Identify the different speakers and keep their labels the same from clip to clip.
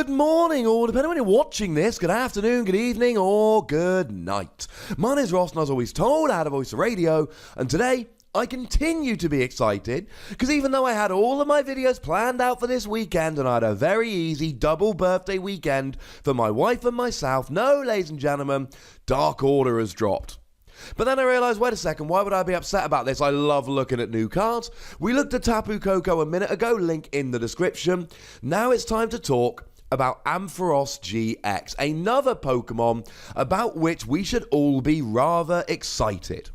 Speaker 1: Good morning, or depending on when you're watching this, good afternoon, good evening, or good night. My name's Ross, and as always told, I had a voice of radio, and today I continue to be excited, because even though I had all of my videos planned out for this weekend, and I had a very easy double birthday weekend for my wife and myself, no, ladies and gentlemen, Dark Order has dropped. But then I realised, wait a second, why would I be upset about this? I love looking at new cards. We looked at Tapu Koko a minute ago, link in the description. Now it's time to talk about Ampharos GX, another Pokemon about which we should all be rather excited.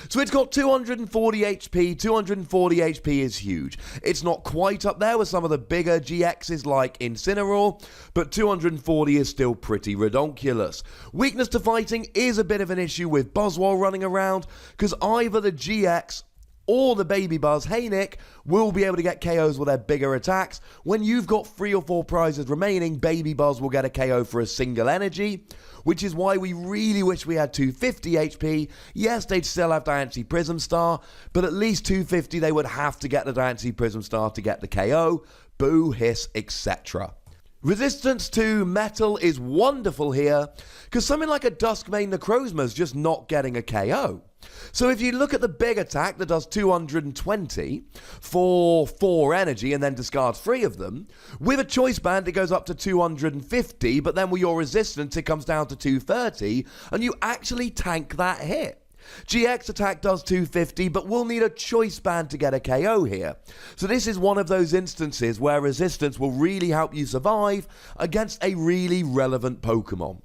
Speaker 1: So it's got 240 HP, 240 HP is huge. It's not quite up there with some of the bigger GXs like Incineroar, but 240 is still pretty redonkulous. Weakness to fighting is a bit of an issue with Buzzwole running around, because either the GX or the Baby Buzz, hey Nick, will be able to get KOs with their bigger attacks. When you've got 3 or 4 prizes remaining, Baby Buzz will get a KO for a single energy, which is why we really wish we had 250 HP. Yes, they'd still have Diancie Prism Star, but at least 250 they would have to get the Diancie Prism Star to get the KO, boo, hiss, etc. Resistance to metal is wonderful here, because something like a Duskmane Necrozma is just not getting a KO. So if you look at the big attack that does 220 for 4 energy and then discards 3 of them, with a choice band it goes up to 250, but then with your resistance it comes down to 230, and you actually tank that hit. GX attack does 250, but we'll need a choice band to get a KO here. So this is one of those instances where resistance will really help you survive against a really relevant Pokemon.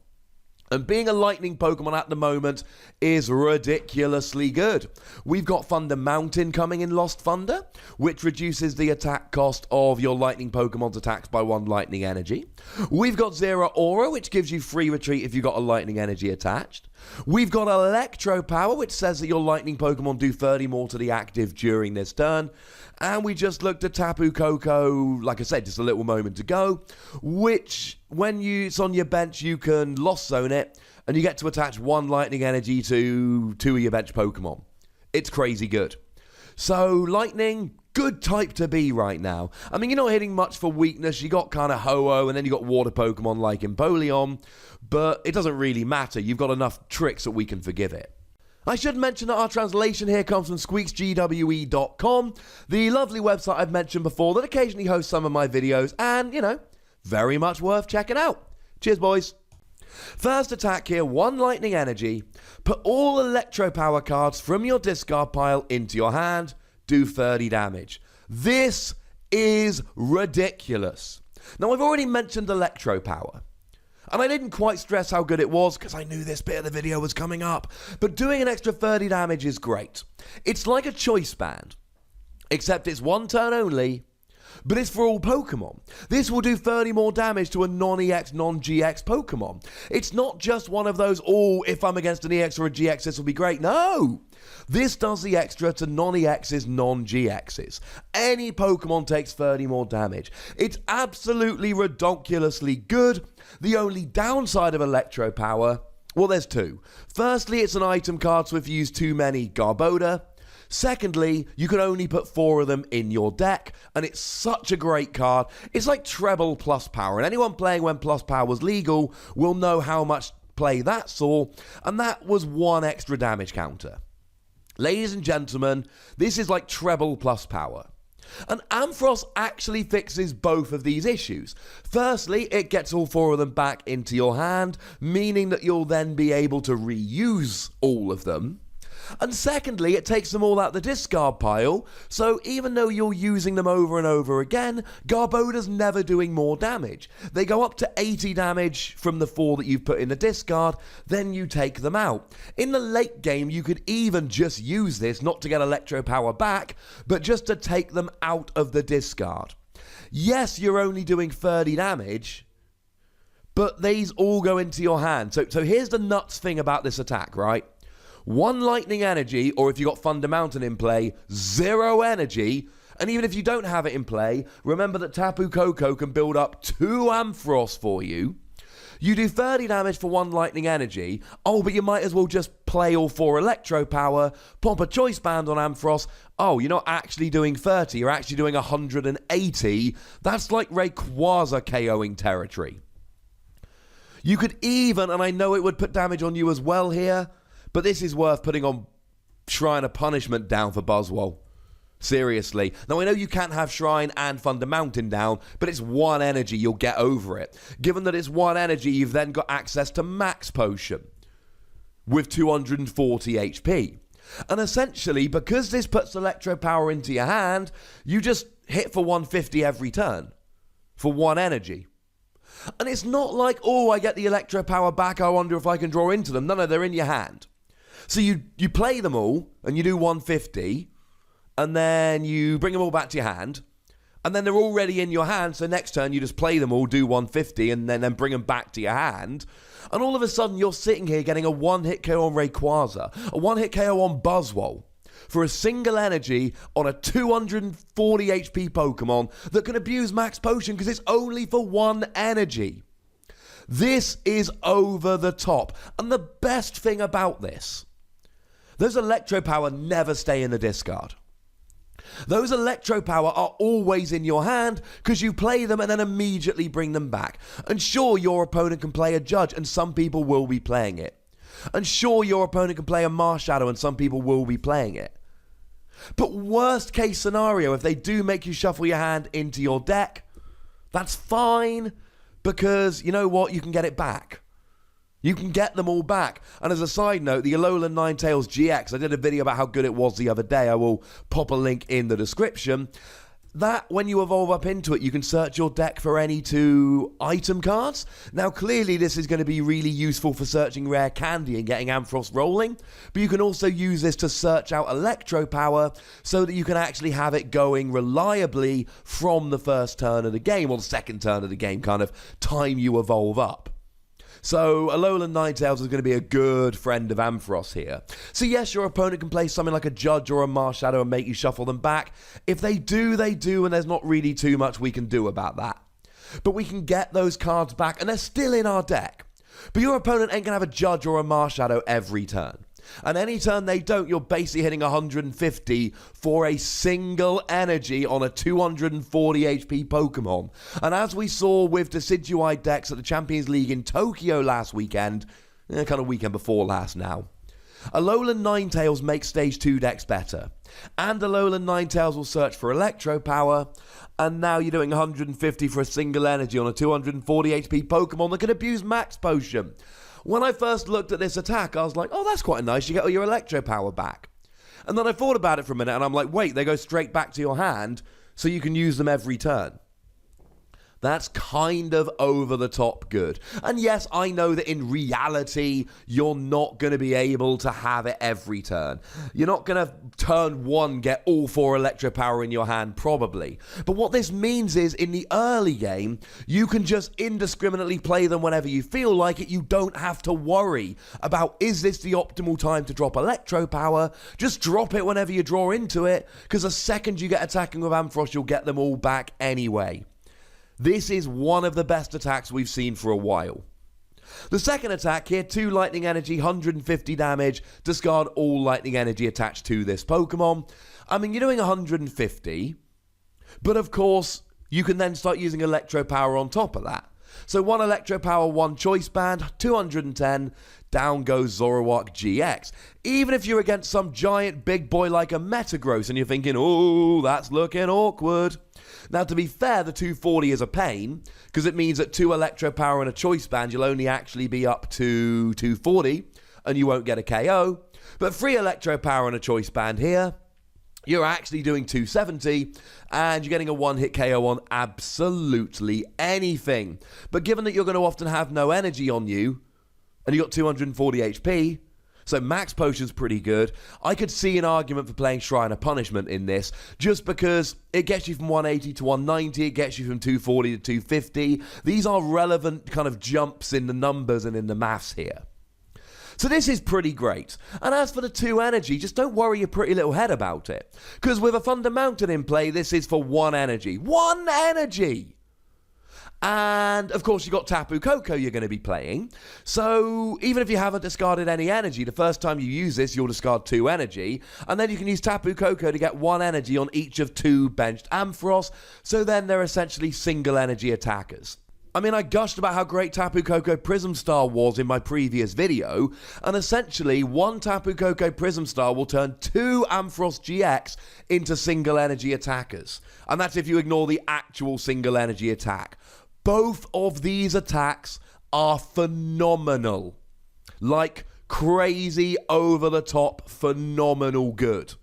Speaker 1: And being a lightning Pokemon at the moment is ridiculously good. We've got Thunder Mountain coming in Lost Thunder, which reduces the attack cost of your lightning Pokemon's attacks by 1 lightning energy. We've got Zero Aura, which gives you free retreat if you've got a lightning energy attached. We've got Electro Power, which says that your lightning Pokemon do 30 more to the active during this turn. And we just looked at Tapu Koko, like I said, just a little moment ago, which, when it's on your bench, you can Lost Zone it, and you get to attach 1 lightning energy to 2 of your bench Pokemon. It's crazy good. So, lightning, good type to be right now. I mean, you're not hitting much for weakness. You got kind of Ho-Oh, and then you got water Pokemon like Empoleon, but it doesn't really matter. You've got enough tricks that we can forgive it. I should mention that our translation here comes from squeaksgwe.com, the lovely website I've mentioned before that occasionally hosts some of my videos, and, you know, very much worth checking out. Cheers, boys. First attack here, 1 lightning energy. Put all Electro Power cards from your discard pile into your hand. Do 30 damage. This is ridiculous. Now, I've already mentioned Electro Power, and I didn't quite stress how good it was because I knew this bit of the video was coming up. But doing an extra 30 damage is great. It's like a choice band, except it's 1 turn only, but it's for all Pokemon. This will do 30 more damage to a non-EX, non-GX Pokemon. It's not just one of those, oh, if I'm against an EX or a GX, this will be great. No! This does the extra to non-EXs, non-GXs. Any Pokemon takes 30 more damage. It's absolutely redonkulously good. The only downside of Electro Power, well, there's 2. Firstly, it's an item card, so if you use too many, Garbodor. Secondly, you can only put 4 of them in your deck, and it's such a great card. It's like treble plus power, and anyone playing when plus power was legal will know how much play that saw, and that was 1 extra damage counter. Ladies and gentlemen, this is like treble plus power. And Ampharos actually fixes both of these issues. Firstly, it gets all 4 of them back into your hand, meaning that you'll then be able to reuse all of them. And secondly, it takes them all out the discard pile, so even though you're using them over and over again, Garbodor's never doing more damage. They go up to 80 damage from the 4 that you've put in the discard, then you take them out. In the late game, you could even just use this, not to get Electro Power back, but just to take them out of the discard. Yes, you're only doing 30 damage, but these all go into your hand. So here's the nuts thing about this attack, right? 1 lightning energy, or if you got Thunder Mountain in play, 0 energy. And even if you don't have it in play, remember that Tapu Koko can build up 2 Ampharos for you. You do 30 damage for 1 lightning energy. Oh, but you might as well just play all 4 electro power, pop a choice band on Ampharos. Oh, you're not actually doing 30, you're actually doing 180. That's like Rayquaza KOing territory. You could even, and I know it would put damage on you as well here, but this is worth putting on Shrine of Punishment down for Buzzwole. Seriously. Now, I know you can't have Shrine and Thunder Mountain down, but it's 1 energy, you'll get over it. Given that it's 1 energy, you've then got access to Max Potion with 240 HP. And essentially, because this puts Electro Power into your hand, you just hit for 150 every turn for 1 energy. And it's not like, oh, I get the Electro Power back, I wonder if I can draw into them. No, they're in your hand. So you play them all, and you do 150, and then you bring them all back to your hand, and then they're already in your hand, so next turn you just play them all, do 150, and then bring them back to your hand, and all of a sudden you're sitting here getting a 1-hit KO on Rayquaza, a 1-hit KO on Buzzwole, for a single energy on a 240 HP Pokemon that can abuse Max Potion because it's only for 1 energy. This is over the top, and the best thing about this, those Electro Power never stay in the discard. Those Electro Power are always in your hand because you play them and then immediately bring them back. And sure, your opponent can play a Judge, and some people will be playing it. And sure, your opponent can play a Marshadow, and some people will be playing it. But worst case scenario, if they do make you shuffle your hand into your deck, that's fine, because you know what? You can get it back. You can get them all back. And as a side note, the Alolan Ninetales GX, I did a video about how good it was the other day. I will pop a link in the description. That, when you evolve up into it, you can search your deck for any 2 item cards. Now, clearly, this is going to be really useful for searching rare candy and getting Ampharos rolling. But you can also use this to search out Electro Power so that you can actually have it going reliably from the first turn of the game, or the second turn of the game, kind of time you evolve up. So Alolan Ninetales is going to be a good friend of Ampharos here. So yes, your opponent can play something like a Judge or a Marshadow and make you shuffle them back. If they do, they do, and there's not really too much we can do about that. But we can get those cards back, and they're still in our deck. But your opponent ain't going to have a Judge or a Marshadow every turn. And any turn they don't, you're basically hitting 150 for a single energy on a 240 HP Pokemon. And as we saw with Decidueye decks at the Champions League in Tokyo last weekend, kind of weekend before last now, Alolan Ninetales makes Stage 2 decks better. And Alolan Ninetales will search for Electro Power, and now you're doing 150 for a single energy on a 240 HP Pokemon that can abuse Max Potion. When I first looked at this attack, I was like, oh, that's quite nice, you get all your Electro Power back. And then I thought about it for a minute, and I'm like, wait, they go straight back to your hand, so you can use them every turn. That's kind of over the top good. And yes, I know that in reality, you're not going to be able to have it every turn. You're not going to turn 1 get all 4 Electro Power in your hand, probably. But what this means is, in the early game, you can just indiscriminately play them whenever you feel like it. You don't have to worry about, is this the optimal time to drop Electro Power? Just drop it whenever you draw into it, because the second you get attacking with Ampharos, you'll get them all back anyway. This is one of the best attacks we've seen for a while. The second attack here, 2 lightning energy, 150 damage, discard all lightning energy attached to this Pokemon. I mean, you're doing 150, but of course, you can then start using Electro Power on top of that. So 1 Electro Power, 1 Choice Band, 210, down goes Zoroark GX. Even if you're against some giant big boy like a Metagross and you're thinking, oh, that's looking awkward. Now, to be fair, the 240 is a pain, because it means that 2 Electro Power and a Choice Band, you'll only actually be up to 240, and you won't get a KO. But 3 Electro Power and a Choice Band here, you're actually doing 270, and you're getting a 1-hit KO on absolutely anything. But given that you're going to often have no energy on you, and you've got 240 HP, so Max Potion's pretty good. I could see an argument for playing Shrine of Punishment in this, just because it gets you from 180 to 190, it gets you from 240 to 250. These are relevant kind of jumps in the numbers and in the maths here. So this is pretty great. And as for the 2 energy, just don't worry your pretty little head about it. Because with a Thunder Mountain in play, this is for 1 energy. 1 energy! And And, of course, you've got Tapu Koko you're going to be playing. So, even if you haven't discarded any energy, the first time you use this, you'll discard 2 energy. And then you can use Tapu Koko to get 1 energy on each of 2 benched Ampharos. So then they're essentially single energy attackers. I mean, I gushed about how great Tapu Koko Prism Star was in my previous video, and essentially, 1 Tapu Koko Prism Star will turn 2 Ampharos GX into single energy attackers. And that's if you ignore the actual single energy attack. Both of these attacks are phenomenal. Like, crazy, over-the-top, phenomenal good.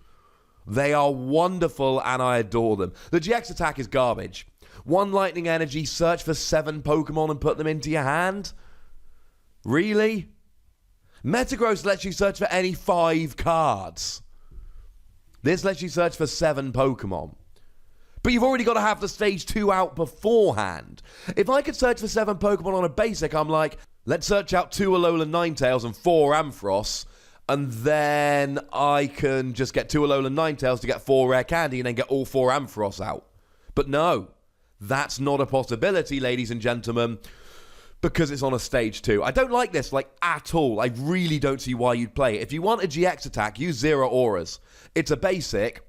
Speaker 1: They are wonderful, and I adore them. The GX attack is garbage. 1 lightning energy, search for 7 Pokemon and put them into your hand? Really? Metagross lets you search for any 5 cards. This lets you search for 7 Pokemon. But you've already got to have the stage 2 out beforehand. If I could search for 7 Pokemon on a basic, I'm like, let's search out 2 Alolan Ninetales and 4 Ampharos, and then I can just get 2 Alolan Ninetales to get 4 Rare Candy and then get all 4 Ampharos out. But no. That's not a possibility, ladies and gentlemen, because it's on a stage 2. I don't like this, like, at all. I really don't see why you'd play it. If you want a GX attack, use Zero Auras. It's a basic,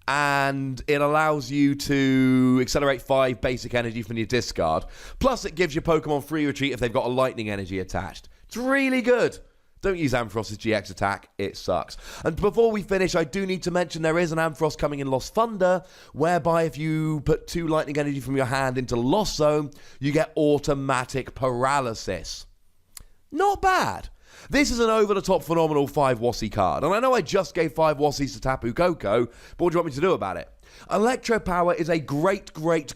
Speaker 1: and it allows you to accelerate 5 basic energy from your discard. Plus, it gives your Pokemon free retreat if they've got a lightning energy attached. It's really good. Don't use Ampharos' GX attack, it sucks. And before we finish, I do need to mention there is an Ampharos coming in Lost Thunder, whereby if you put 2 lightning energy from your hand into Lost Zone, you get automatic paralysis. Not bad. This is an over-the-top phenomenal 5 Wossie card. And I know I just gave 5 Wossies to Tapu Koko, but what do you want me to do about it? Electro Power is a great card.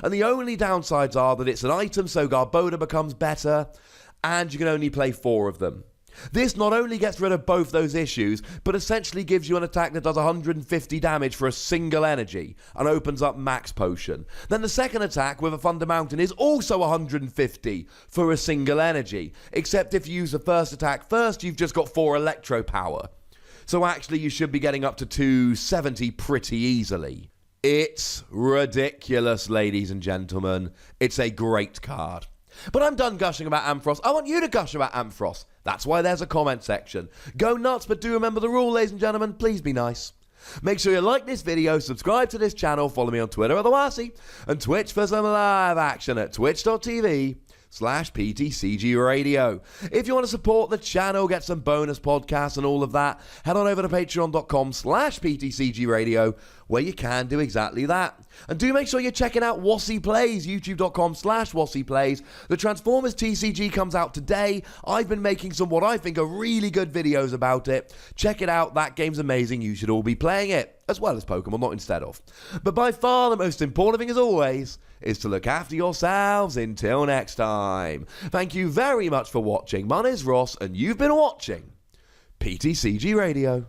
Speaker 1: And the only downsides are that it's an item, so Garbodor becomes better, and you can only play 4 of them. This not only gets rid of both those issues, but essentially gives you an attack that does 150 damage for a single energy, and opens up Max Potion. Then the second attack with a Thunder Mountain is also 150 for a single energy, except if you use the first attack first, you've just got 4 Electro Power. So actually you should be getting up to 270 pretty easily. It's ridiculous, ladies and gentlemen. It's a great card. But I'm done gushing about Ampharos. I want you to gush about Ampharos. That's why there's a comment section. Go nuts, but do remember the rule, ladies and gentlemen. Please be nice. Make sure you like this video, subscribe to this channel, follow me on Twitter at TheWassy, and Twitch for some live action at twitch.tv/PTCGRadio. If you want to support the channel, get some bonus podcasts and all of that, head on over to patreon.com/PTCGRadio, where you can do exactly that. And do make sure you're checking out Wassy Plays, youtube.com/Wassy Plays. The Transformers TCG comes out today. I've been making some what I think are really good videos about it. Check it out. That game's amazing. You should all be playing it, as well as Pokemon, not instead of. But by far the most important thing, as always, is to look after yourselves until next time. Thank you very much for watching. My name's Ross, and you've been watching PTCG Radio.